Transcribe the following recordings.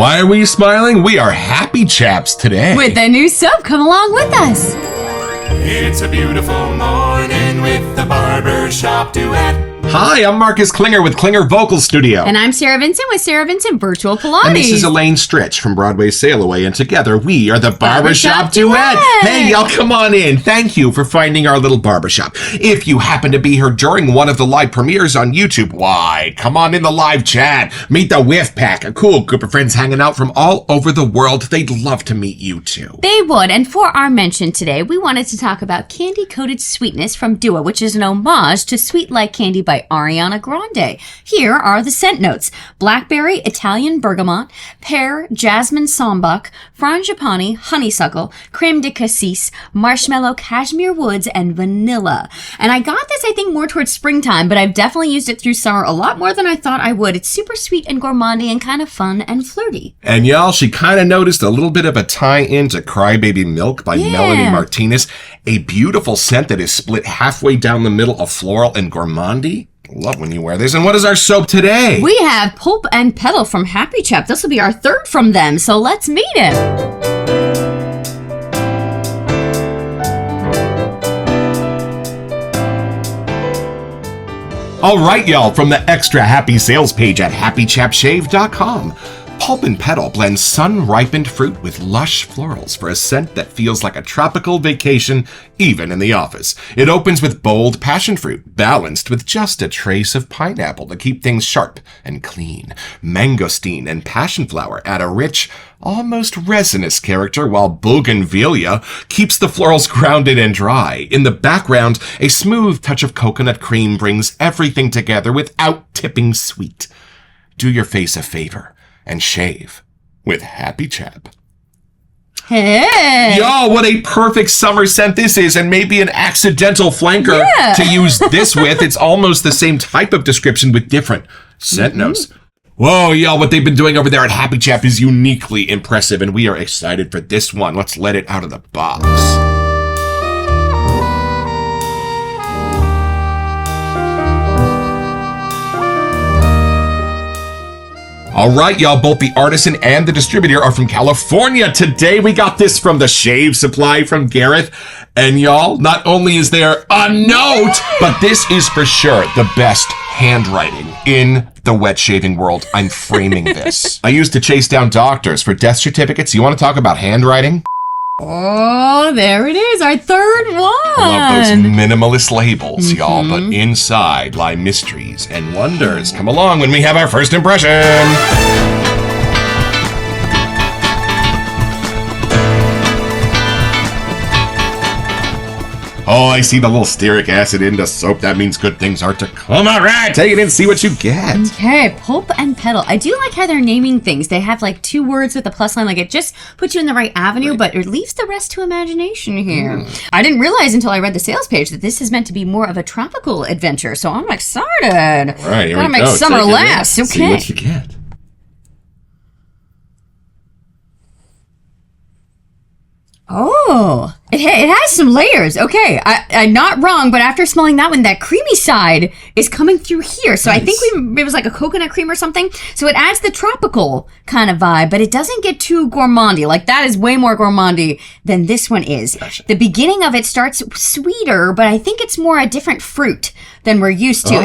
Why are we smiling? We are happy chaps today. With the new soap, come along with us. It's a beautiful morning with the Barbershop Duet. Hi, I'm Marcus Klinger with Klinger Vocal Studio. And I'm Sarah Vincent with Sarah Vincent Virtual Pilates. And this is Elaine Stritch from Broadway's Sail Away, and together we are the Barbershop Duet. Hey, y'all, come on in. Thank you for finding our little barbershop. If you happen to be here during one of the live premieres on YouTube, why, come on in the live chat. Meet the Whiff Pack, a cool group of friends hanging out from all over the world. They'd love to meet you too. They would. And for our mention today, we wanted to talk about Candy-Coated Sweetness from Duet, which is an homage to Sweet Like Candy by Ariana Grande. Here are the scent notes: blackberry, Italian bergamot, pear, jasmine sambac, frangipani, honeysuckle, creme de cassis, marshmallow, cashmere woods, and vanilla. And I got this, I think, more towards springtime, but I've definitely used it through summer a lot more than I thought I would. It's super sweet and gourmandy and kind of fun and flirty. And y'all, she kind of noticed a little bit of a tie-in to Crybaby Milk by Melanie Martinez, a beautiful scent that is split halfway down the middle of floral and gourmandy. Love when you wear this. And what is our soap today? We have Pulp and Petal from Happy Chap. This will be our third from them, so let's meet him. All right, y'all, from the extra happy sales page at happychapshave.com. Pulp and Petal blends sun-ripened fruit with lush florals for a scent that feels like a tropical vacation, even in the office. It opens with bold passion fruit, balanced with just a trace of pineapple to keep things sharp and clean. Mangosteen and passion flower add a rich, almost resinous character, while bougainvillea keeps the florals grounded and dry. In the background, a smooth touch of coconut cream brings everything together without tipping sweet. Do your face a favor and shave with Happy Chap. Hey! Yo, what a perfect summer scent this is, and maybe an accidental flanker to use this with. It's almost the same type of description with different scent notes. Whoa, y'all, what they've been doing over there at Happy Chap is uniquely impressive, and we are excited for this one. Let's let it out of the box. All right, y'all, both the artisan and the distributor are from California. Today, we got this from the Shave Supply from Gareth. And y'all, not only is there a note, but this is for sure the best handwriting in the wet shaving world. I'm framing this. I used to chase down doctors for death certificates. You want to talk about handwriting? Oh, there it is, our third one. I love those minimalist labels, y'all, but inside lie mysteries and wonders. Come along when we have our first impression. Oh, I see the little stearic acid in the soap. That means good things are to come. All right, take it in, see what you get. Okay, Pulp and Petal. I do like how they're naming things. They have like two words with a plus line. Like it just puts you in the right avenue, but it leaves the rest to imagination here. I didn't realize until I read the sales page that this is meant to be more of a tropical adventure, so I'm excited. All right, here Gotta we make go. summer Take it last. in. Okay. See what you get. Oh, it has some layers. Okay, I'm not wrong, but after smelling that one, that creamy side is coming through here. So nice. I think it was like a coconut cream or something. So it adds the tropical kind of vibe, but it doesn't get too gourmandy. Like that is way more gourmandy than this one is. Gotcha. The beginning of it starts sweeter, but I think it's more a different fruit than we're used to.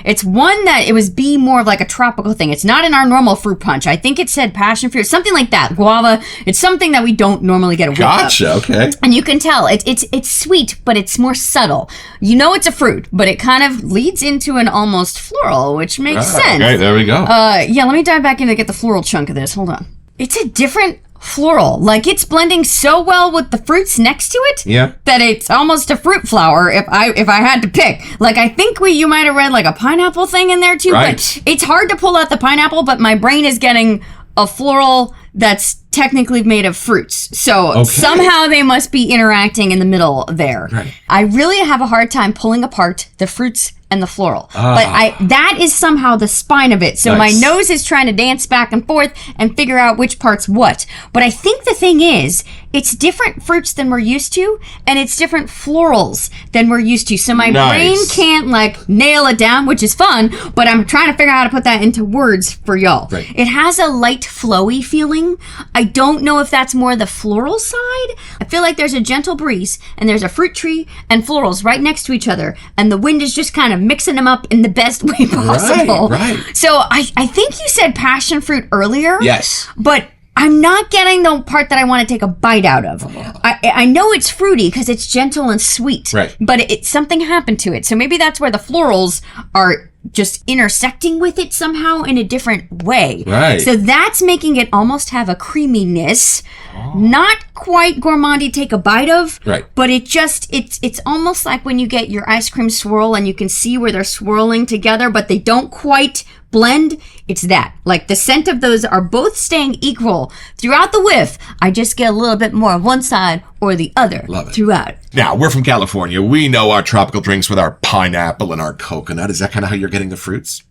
It's one that it was be more of like a tropical thing. It's not in our normal fruit punch. I think it said passion fruit, something like that. Guava. It's something that we don't normally get a whiff of. Gotcha. Okay. And you can tell it's sweet, but it's more subtle. You know it's a fruit, but it kind of leads into an almost floral, which makes sense. Okay, there we go. Yeah, let me dive back in to get the floral chunk of this. Hold on. It's a different floral. Like it's blending so well with the fruits next to it that it's almost a fruit flower if I had to pick. Like I think you might have read like a pineapple thing in there too, but it's hard to pull out the pineapple, but my brain is getting a floral that's technically made of fruits. So somehow they must be interacting in the middle there. Right. I really have a hard time pulling apart the fruits and the floral. But that is somehow the spine of it. So my nose is trying to dance back and forth and figure out which part's what. But I think the thing is it's different fruits than we're used to, and it's different florals than we're used to. So my brain can't like nail it down, which is fun, but I'm trying to figure out how to put that into words for y'all. Right. It has a light flowy feeling. I don't know if that's more the floral side. I feel like there's a gentle breeze and there's a fruit tree and florals right next to each other, and the wind is just kind of mixing them up in the best way possible. Right. So I think you said passion fruit earlier. Yes. But I'm not getting the part that I want to take a bite out of. I know it's fruity because it's gentle and sweet. Right. But something happened to it. So maybe that's where the florals are just intersecting with it somehow in a different way. Right. So that's making it almost have a creaminess. Not quite gourmandy, take a bite of. Right. But it's almost like when you get your ice cream swirl and you can see where they're swirling together, but they don't quite blend. It's that. Like the scent of those are both staying equal throughout the whiff. I just get a little bit more of one side or the other throughout. Now, we're from California. We know our tropical drinks with our pineapple and our coconut. Is that kind of how you're getting the fruits?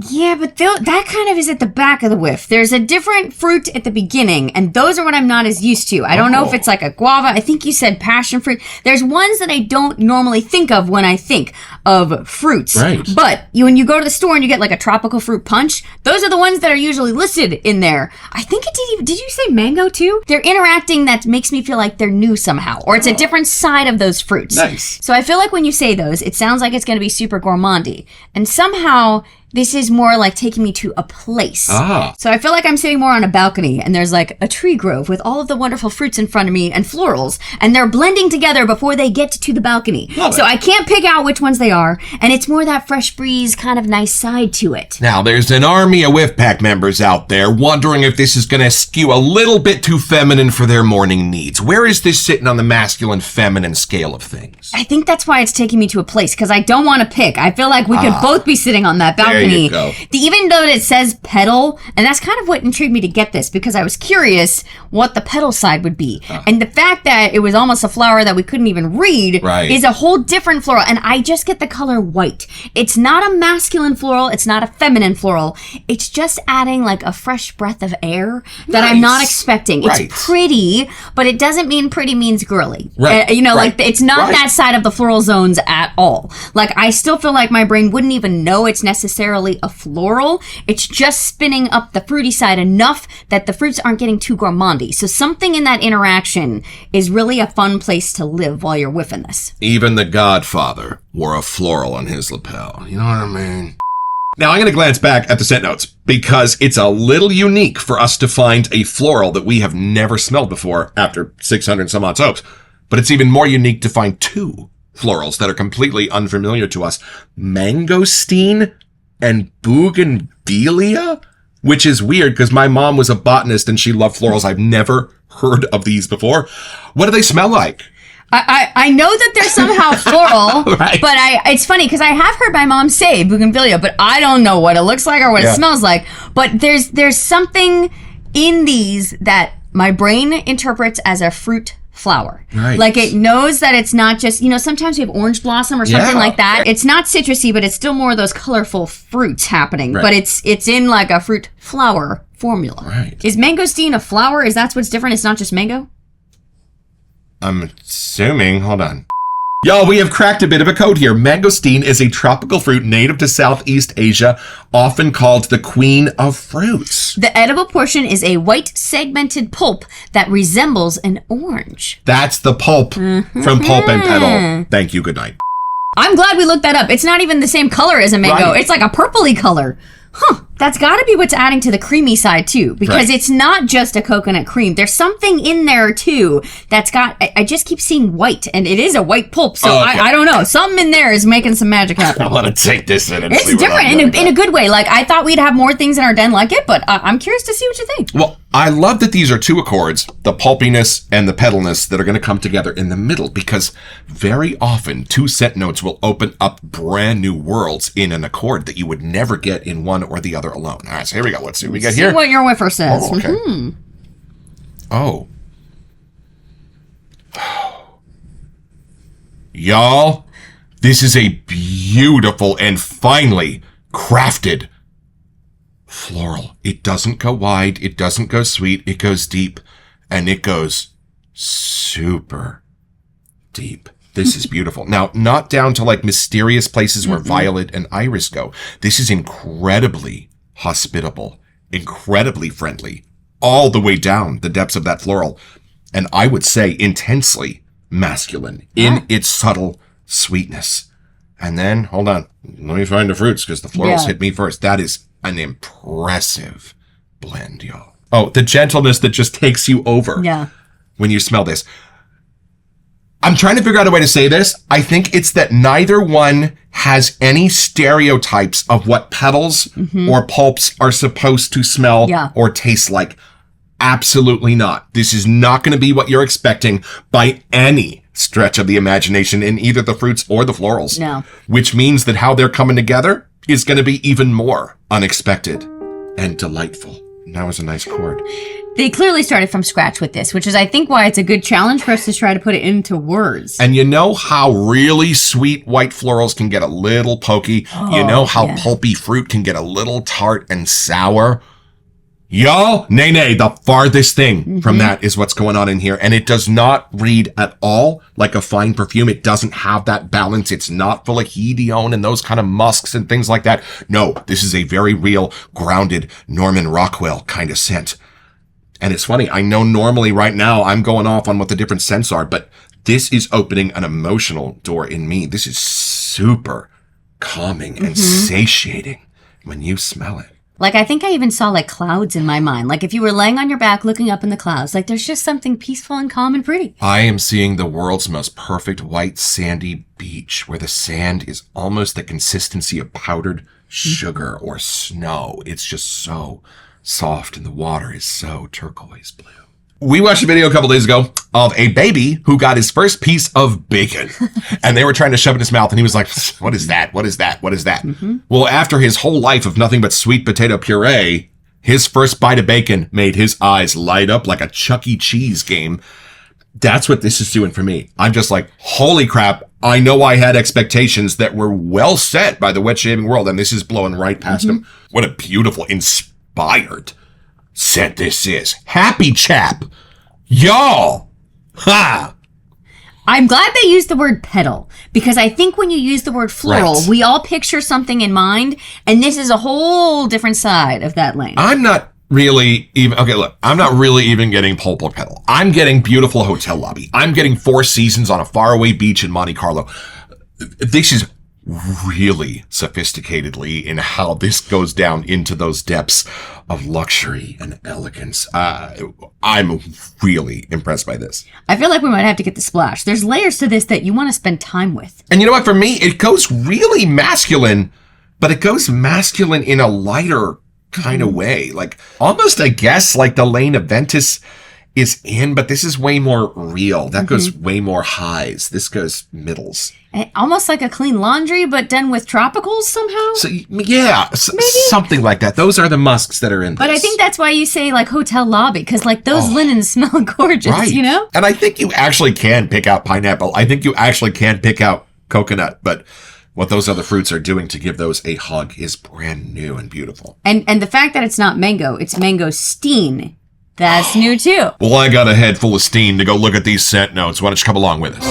Yeah, but that kind of is at the back of the whiff. There's a different fruit at the beginning, and those are what I'm not as used to. I don't know if it's like a guava. I think you said passion fruit. There's ones that I don't normally think of when I think of fruits. Right. But when you go to the store and you get like a tropical fruit punch, those are the ones that are usually listed in there. I think did you say mango too? They're interacting that makes me feel like they're new somehow, or it's a different side of those fruits. Nice. So I feel like when you say those, it sounds like it's going to be super gourmandy. And somehow this is more like taking me to a place. So I feel like I'm sitting more on a balcony and there's like a tree grove with all of the wonderful fruits in front of me and florals, and they're blending together before they get to the balcony. So I can't pick out which ones they are, and it's more that fresh breeze kind of nice side to it. Now, there's an army of Whiff Pack members out there wondering if this is going to skew a little bit too feminine for their morning needs. Where is this sitting on the masculine-feminine scale of things? I think that's why it's taking me to a place, because I don't want to pick. I feel like we could both be sitting on that balcony. There you go. Even though it says petal, and that's kind of what intrigued me to get this, because I was curious what the petal side would be. And the fact that it was almost a flower that we couldn't even read is a whole different floral. And I just get the color white. It's not a masculine floral. It's not a feminine floral. It's just adding like a fresh breath of air that I'm not expecting. It's pretty, but it doesn't mean pretty means girly. Like it's not that side of the floral zones at all. Like I still feel like my brain wouldn't even know it's necessarily a floral. It's just spinning up the fruity side enough that the fruits aren't getting too gourmandy. So something in that interaction is really a fun place to live while you're whiffing this. Even the Godfather wore a floral on his lapel. You know what I mean? Now, I'm going to glance back at the scent notes because it's a little unique for us to find a floral that we have never smelled before after 600 some odd soaps. But it's even more unique to find two florals that are completely unfamiliar to us. Mangosteen and bougainvillea, which is weird because my mom was a botanist and she loved florals. I've never heard of these before. What do they smell like? I know that they're somehow floral, but it's funny because I have heard my mom say bougainvillea, but I don't know what it looks like or what it smells like. But there's something in these that my brain interprets as a fruit flower. Like it knows that it's not just, sometimes you have orange blossom or something like that. It's not citrusy, but it's still more of those colorful fruits happening. But it's in like a fruit flower formula. Is mangosteen a flower? Is that what's different? It's not just mango? I'm assuming. Hold on. Y'all, we have cracked a bit of a code here. Mangosteen is a tropical fruit native to Southeast Asia, often called the queen of fruits. The edible portion is a white segmented pulp that resembles an orange. That's the pulp from Pulp and Petal. Thank you. Good night. I'm glad we looked that up. It's not even the same color as a mango. It's like a purpley color. That's got to be what's adding to the creamy side too, because it's not just a coconut cream. There's something in there too that's got, I just keep seeing white, and it is a white pulp, so I don't know. Something in there is making some magic happen. I want to take this in and it's see different in a good way. Like, I thought we'd have more things in our den like it, but I'm curious to see what you think. Well, I love that these are two accords, the pulpiness and the petalness, that are going to come together in the middle, because very often two scent notes will open up brand new worlds in an accord that you would never get in one or the other alone. All right, so here we go. Let's see what we get here. See what your whiffer says. Oh, okay. Y'all, this is a beautiful and finely crafted floral. It doesn't go wide, it doesn't go sweet, it goes deep, and it goes super deep. This is beautiful. Now, not down to like mysterious places where violet and iris go. This is incredibly hospitable, incredibly friendly, all the way down the depths of that floral. And I would say intensely masculine in its subtle sweetness. And then, hold on, let me find the fruits because the florals hit me first. That is an impressive blend, y'all. Oh, the gentleness that just takes you over when you smell this. I'm trying to figure out a way to say this. I think it's that neither one has any stereotypes of what petals or pulps are supposed to smell or taste like. Absolutely not. This is not going to be what you're expecting by any stretch of the imagination in either the fruits or the florals. No. Which means that how they're coming together is going to be even more unexpected and delightful. That was a nice chord. They clearly started from scratch with this, which is, I think, why it's a good challenge for us to try to put it into words. And you know how really sweet white florals can get a little pokey? You know how pulpy fruit can get a little tart and sour? Y'all, nay, the farthest thing from that is what's going on in here. And it does not read at all like a fine perfume. It doesn't have that balance. It's not full of hedione and those kind of musks and things like that. No, this is a very real, grounded Norman Rockwell kind of scent. And it's funny, I know normally right now I'm going off on what the different scents are, but this is opening an emotional door in me. This is super calming and satiating when you smell it. Like, I think I even saw, like, clouds in my mind. Like, if you were laying on your back looking up in the clouds, like, there's just something peaceful and calm and pretty. I am seeing the world's most perfect white sandy beach where the sand is almost the consistency of powdered sugar or snow. It's just so soft and the water is so turquoise blue. We watched a video a couple days ago of a baby who got his first piece of bacon and they were trying to shove it in his mouth and he was like, what is that? What is that? What is that? Well, after his whole life of nothing but sweet potato puree, his first bite of bacon made his eyes light up like a Chuck E. Cheese game. That's what this is doing for me. I'm just like, holy crap. I know I had expectations that were well set by the wet shaving world and this is blowing right past them. What a beautiful, inspired scent this is. Happy Chap. Y'all. Ha! I'm glad they used the word petal, because I think when you use the word floral, we all picture something in mind, and this is a whole different side of that lane. I'm not really even, okay, look, I'm not really even getting Pulp and Petal. I'm getting beautiful hotel lobby. I'm getting Four Seasons on a faraway beach in Monte Carlo. This is really sophisticatedly in how this goes down into those depths of luxury and elegance. I'm really impressed by this. I feel like we might have to get the splash. There's layers to this that you want to spend time with. And you know what? For me, it goes really masculine, but it goes masculine in a lighter kind of way. Like almost, I guess, like the lane of Ventus is in, but this is way more real. That goes way more highs. This goes middles. Almost like a clean laundry, but done with tropicals somehow? So, yeah, something like that. Those are the musks that are in this. But I think that's why you say, like, hotel lobby, because, like, those linens smell gorgeous, you know? And I think you actually can pick out pineapple. I think you actually can pick out coconut, but what those other fruits are doing to give those a hug is brand new and beautiful. And the fact that it's not mango, it's mangosteen. That's new, too. Well, I got a head full of steam to go look at these scent notes. Why don't you come along with us?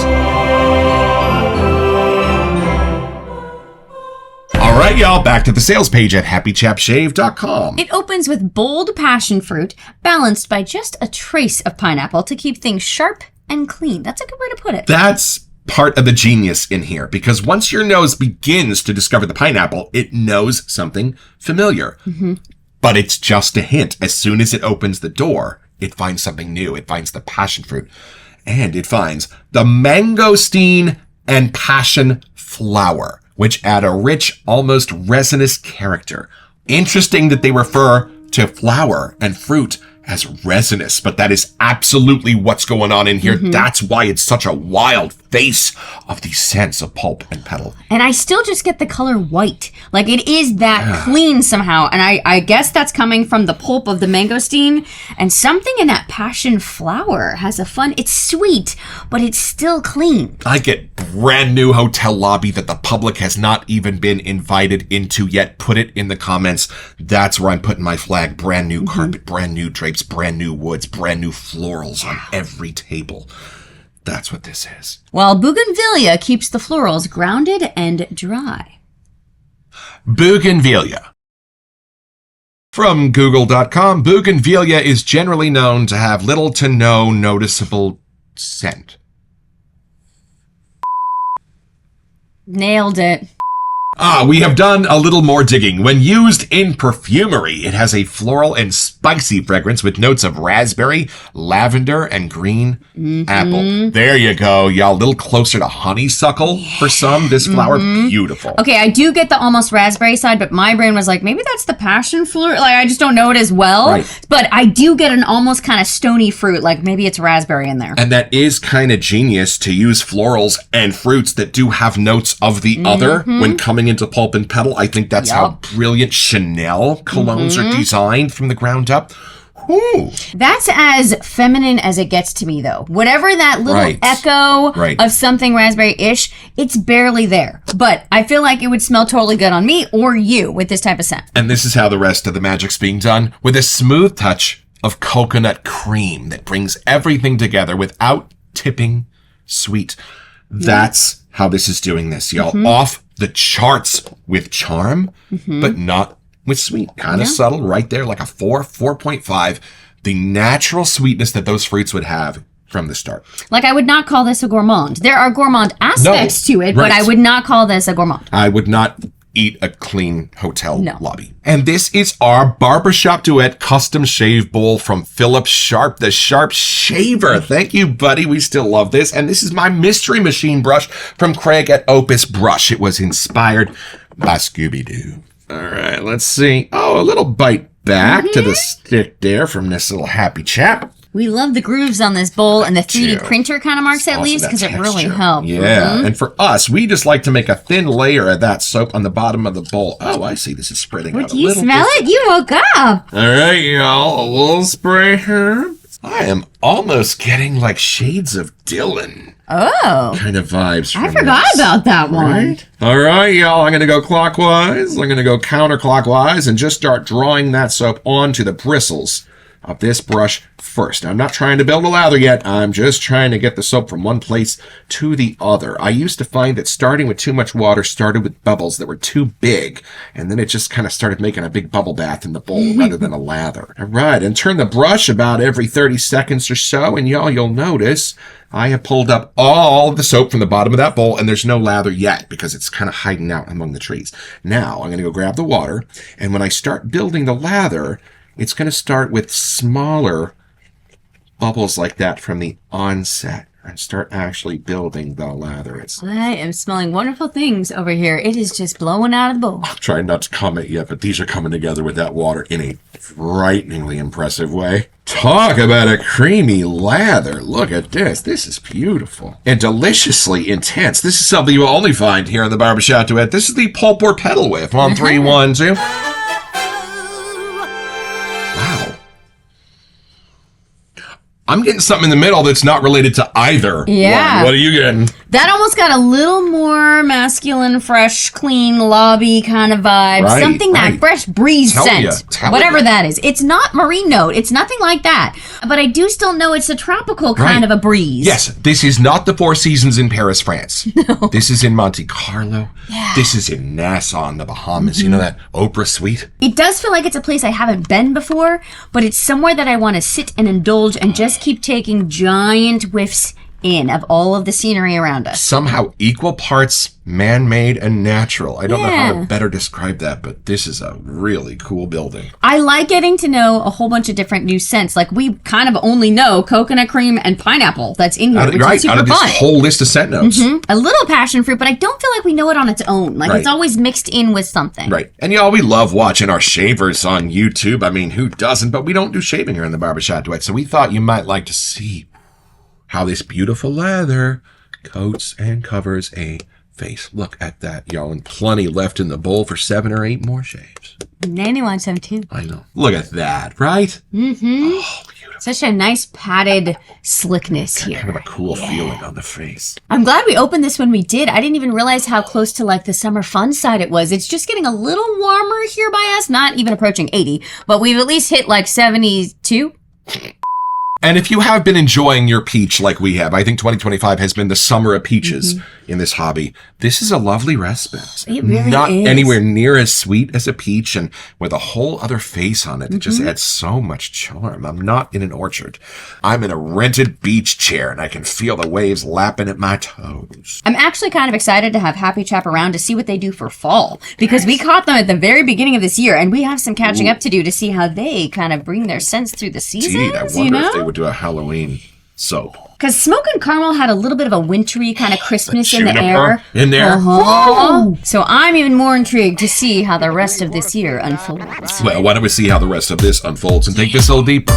All right, y'all, back to the sales page at happychapshave.com. It opens with bold passion fruit, balanced by just a trace of pineapple to keep things sharp and clean. That's a good way to put it. That's part of the genius in here, because once your nose begins to discover the pineapple, it knows something familiar. But it's just a hint. As soon as it opens the door, it finds something new. It finds the passion fruit. And it finds the mangosteen and passion flower, which add a rich, almost resinous character. Interesting that they refer to flower and fruit as resinous, but that is absolutely what's going on in here. That's why it's such a wild face of these scents of Pulp and Petal. And I still just get the color white. Like, it is that clean somehow. And I guess that's coming from the pulp of the mangosteen. And something in that passion flower has a fun... It's sweet, but it's still clean. I get brand new hotel lobby that the public has not even been invited into yet. Put it in the comments. That's where I'm putting my flag. Brand new carpet, brand new drapes, brand new woods, brand new florals on every table. That's what this is. While bougainvillea keeps the florals grounded and dry. Bougainvillea. From Google.com, bougainvillea is generally known to have little to no noticeable scent. Nailed it. We have done a little more digging. When used in perfumery, it has a floral and spicy fragrance with notes of raspberry, lavender, and green apple. There you go, y'all. A little closer to honeysuckle for some. This flower, beautiful. Okay, I do get the almost raspberry side, but my brain was like, maybe that's the passion fruit. Like, I just don't know it as well. Right. But I do get an almost kind of stony fruit. Like, maybe it's raspberry in there. And that is kind of genius to use florals and fruits that do have notes of the other when coming into Pulp and Petal. I think that's how brilliant Chanel colognes are designed from the ground up. Ooh. That's as feminine as it gets to me, though. Whatever that little echo of something raspberry-ish, it's barely there. But I feel like it would smell totally good on me or you with this type of scent. And this is how the rest of the magic's being done, with a smooth touch of coconut cream that brings everything together without tipping sweet. That's how this is doing this, y'all. Off the charts with charm, but not with sweet. Kind of subtle right there, like a 4.5. The natural sweetness that those fruits would have from the start. Like, I would not call this a gourmand. There are gourmand aspects to it, but I would not call this a gourmand. I would not eat a clean hotel lobby. And this is our Barbershop Duet custom shave bowl from Philip Sharp, the Sharp Shaver. Thank you, buddy. We still love this. And this is my mystery machine brush from Craig at Opus Brush. It was inspired by Scooby-Doo. All right, let's see. Oh, a little bite back to the stick there from this little happy chap. We love the grooves on this bowl and the 3D printer kind of marks at least because it really helps. Yeah, and for us, we just like to make a thin layer of that soap on the bottom of the bowl. Oh, I see. This is spreading out a little. Do you smell it? You woke up. All right, y'all. A little spray here. I am almost getting like shades of Dylan. Oh. Kind of vibes from I forgot about that one. Right? All right, y'all. I'm going to go clockwise. I'm going to go counterclockwise and just start drawing that soap onto the bristles of this brush first. I'm not trying to build a lather yet. I'm just trying to get the soap from one place to the other. I used to find that starting with too much water started with bubbles that were too big, and then it just kind of started making a big bubble bath in the bowl rather than a lather. All right, and turn the brush about every 30 seconds or so, and y'all, you'll notice I have pulled up all of the soap from the bottom of that bowl, and there's no lather yet because it's kind of hiding out among the trees. Now, I'm going to go grab the water, and when I start building the lather, it's going to start with smaller bubbles like that from the onset and start actually building the lather. I am smelling wonderful things over here. It is just blowing out of the bowl. I'm trying not to comment yet, but these are coming together with that water in a frighteningly impressive way. Talk about a creamy lather. Look at this. This is beautiful and deliciously intense. This is something you will only find here on the Barbershop Duet. This is the Pulp or Petal whiff on 3, 1, 2. I'm getting something in the middle that's not related to either one. What are you getting? That almost got a little more masculine, fresh, clean, lobby kind of vibe. Right, something that fresh breeze scent. Whatever that is. It's not marine note. It's nothing like that. But I do still know it's a tropical kind of a breeze. Yes, this is not the Four Seasons in Paris, France. No. This is in Monte Carlo. Yeah. This is in Nassau in the Bahamas. You know that Oprah suite? It does feel like it's a place I haven't been before, but it's somewhere that I want to sit and indulge and just keep taking giant whiffs in of all of the scenery around us. Somehow equal parts man-made and natural. I don't know how to better describe that, but this is a really cool building. I like getting to know a whole bunch of different new scents. Like, we kind of only know coconut cream and pineapple that's in here, which is super out of fun. This whole list of scent notes. A little passion fruit, but I don't feel like we know it on its own. Like, it's always mixed in with something. Right. And y'all, we love watching our shavers on YouTube. I mean, who doesn't? But we don't do shaving here in the Barbershop Duet, so we thought you might like to see how this beautiful lather coats and covers a face. Look at that, y'all, and plenty left in the bowl for 7 or 8 more shaves. Nanny wants some too. I know. Look at that, right? Mm-hmm. Oh, beautiful. Such a nice padded slickness here. Kind of a cool feeling on the face. I'm glad we opened this when we did. I didn't even realize how close to like the summer fun side it was. It's just getting a little warmer here by us, not even approaching 80, but we've at least hit like 72. And if you have been enjoying your peach like we have, I think 2025 has been the summer of peaches in this hobby. This is a lovely respite. It really Not is. anywhere near as sweet as a peach, and with a whole other face on it. It just adds so much charm. I'm not in an orchard. I'm in a rented beach chair, and I can feel the waves lapping at my toes. I'm actually kind of excited to have Happy Chap around to see what they do for fall, because we caught them at the very beginning of this year, and we have some catching up to do to see how they kind of bring their scents through the seasons. Indeed, I wonder if they would do a Halloween soap. Because Smoke and Caramel had a little bit of a wintry kind of crispness in the Juniper air. in there. So I'm even more intrigued to see how the rest of this year unfolds. Well, why don't we see how the rest of this unfolds and take this a little deeper.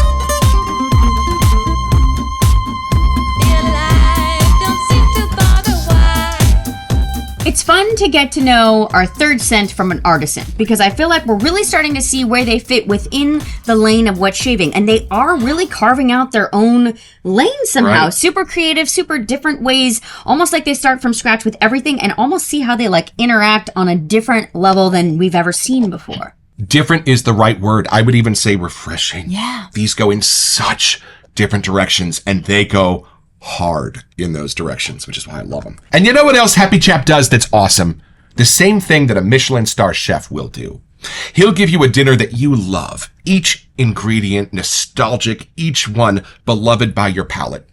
It's fun to get to know our third scent from an artisan, because I feel like we're really starting to see where they fit within the lane of wet shaving, and they are really carving out their own lane somehow. Right. Super creative, super different ways, almost like they start from scratch with everything, and almost see how they like interact on a different level than we've ever seen before. Different is the right word. I would even say refreshing. Yeah. These go in such different directions, and they go hard in those directions, which is why I love them. And you know what else Happy Chap does that's awesome? The same thing that a Michelin star chef will do. He'll give you a dinner that you love. Each ingredient nostalgic, each one beloved by your palate.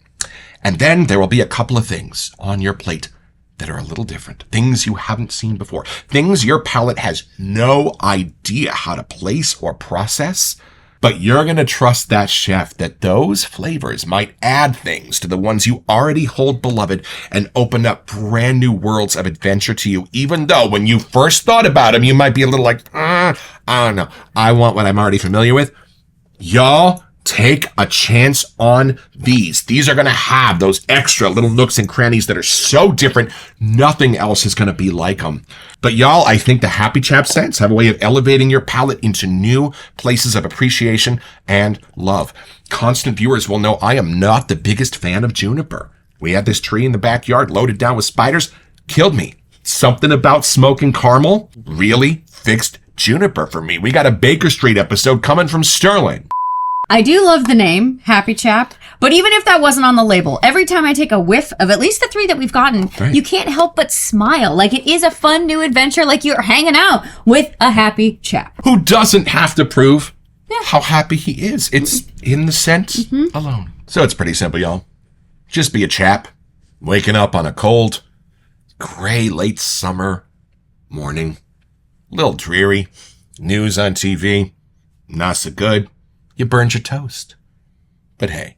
And then there will be a couple of things on your plate that are a little different. Things you haven't seen before. Things your palate has no idea how to place or process. But you're going to trust that chef that those flavors might add things to the ones you already hold beloved and open up brand new worlds of adventure to you, even though when you first thought about them, you might be a little like, I don't know. I want what I'm already familiar with. Y'all, take a chance on these. These are going to have those extra little nooks and crannies that are so different. Nothing else is going to be like them. But y'all, I think the Happy Chap scents have a way of elevating your palate into new places of appreciation and love. Constant viewers will know I am not the biggest fan of juniper. We had this tree in the backyard loaded down with spiders. Killed me. Something about Smoke and Caramel really fixed juniper for me. We got a Baker Street episode coming from Sterling. I do love the name, Happy Chap, but even if that wasn't on the label, every time I take a whiff of at least the 3 that we've gotten, right, you can't help but smile. Like it is a fun new adventure, like you're hanging out with a Happy Chap. Who doesn't have to prove how happy he is. It's in the scent alone. So it's pretty simple, y'all. Just be a chap, waking up on a cold, gray late summer morning, a little dreary, news on TV, not so good. You burned your toast. But hey,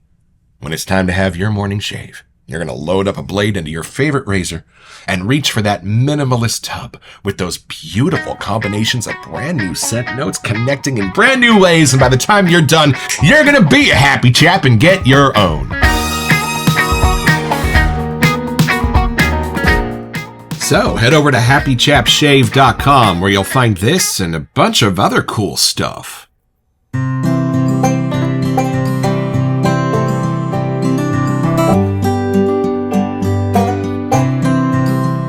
when it's time to have your morning shave, you're going to load up a blade into your favorite razor and reach for that minimalist tub with those beautiful combinations of brand new scent notes connecting in brand new ways. And by the time you're done, you're going to be a Happy Chap and get your own. So head over to happychapshave.com where you'll find this and a bunch of other cool stuff.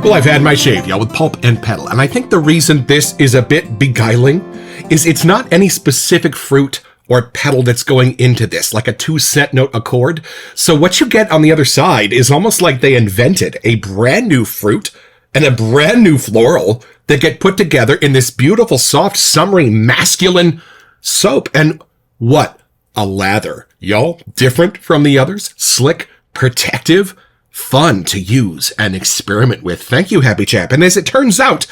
Well, I've had my shave, y'all, with Pulp and Petal, and I think the reason this is a bit beguiling is it's not any specific fruit or petal that's going into this, like a 2-scent note accord. So what you get on the other side is almost like they invented a brand new fruit and a brand new floral that get put together in this beautiful, soft, summery, masculine soap. And what a lather, y'all. Different from the others, slick, protective, fun to use and experiment with. Thank you, Happy Chap. And as it turns out,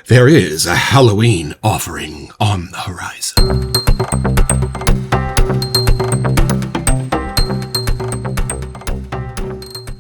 there is a Halloween offering on the horizon.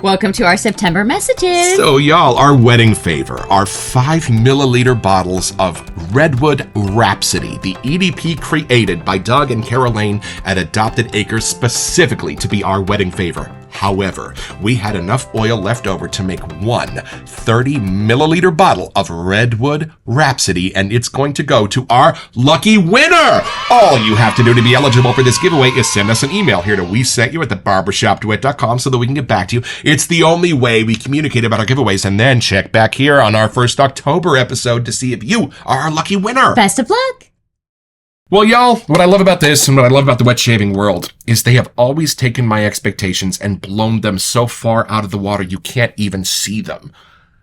Welcome to our September messages. So y'all, our wedding favor are 5 milliliter bottles of Redwood Rhapsody, the EDP created by Doug and Caroline at Adopted Acres specifically to be our wedding favor. However, we had enough oil left over to make one 30-milliliter bottle of Redwood Rhapsody, and it's going to go to our lucky winner. All you have to do to be eligible for this giveaway is send us an email here to WeSentYou@theBarbershopDuet.com so that we can get back to you. It's the only way we communicate about our giveaways, and then check back here on our first October episode to see if you are our lucky winner. Best of luck. Well, y'all, what I love about this and what I love about the wet shaving world is they have always taken my expectations and blown them so far out of the water you can't even see them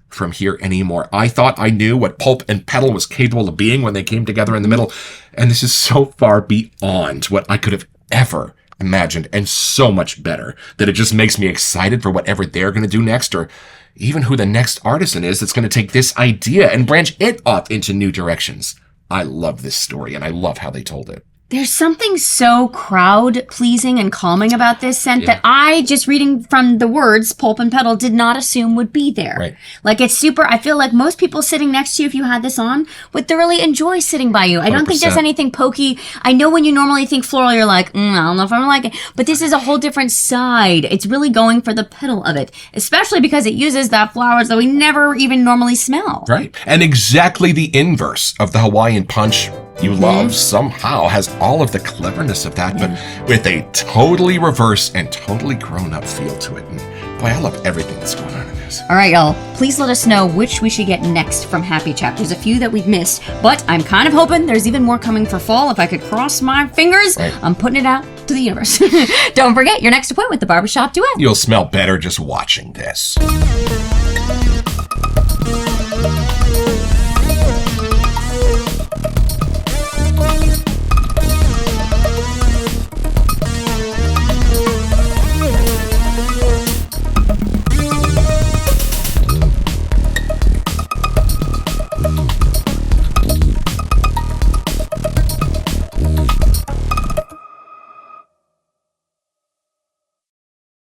from here anymore. I thought I knew what Pulp and Petal was capable of being when they came together in the middle, and this is so far beyond what I could have ever imagined, and so much better that it just makes me excited for whatever they're going to do next, or even who the next artisan is that's going to take this idea and branch it off into new directions. I love this story, and I love how they told it. There's something so crowd-pleasing and calming about this scent that I, just reading from the words, Pulp and Petal, did not assume would be there. Right. Like, it's super, I feel like most people sitting next to you, if you had this on, would thoroughly enjoy sitting by you. I don't think there's anything pokey. I know when you normally think floral, you're like, I don't know if I'm like it. But this is a whole different side. It's really going for the petal of it, especially because it uses that flowers that we never even normally smell. Right. And exactly the inverse of the Hawaiian punch you love somehow has all of the cleverness of that, but with a totally reverse and totally grown-up feel to it. And boy, I love everything that's going on in this. All right, y'all. Please let us know which we should get next from Happy Chap. There's a few that we've missed, but I'm kind of hoping there's even more coming for fall. If I could cross my fingers, I'm putting it out to the universe. Don't forget your next appointment with the Barbershop Duet. You'll smell better just watching this.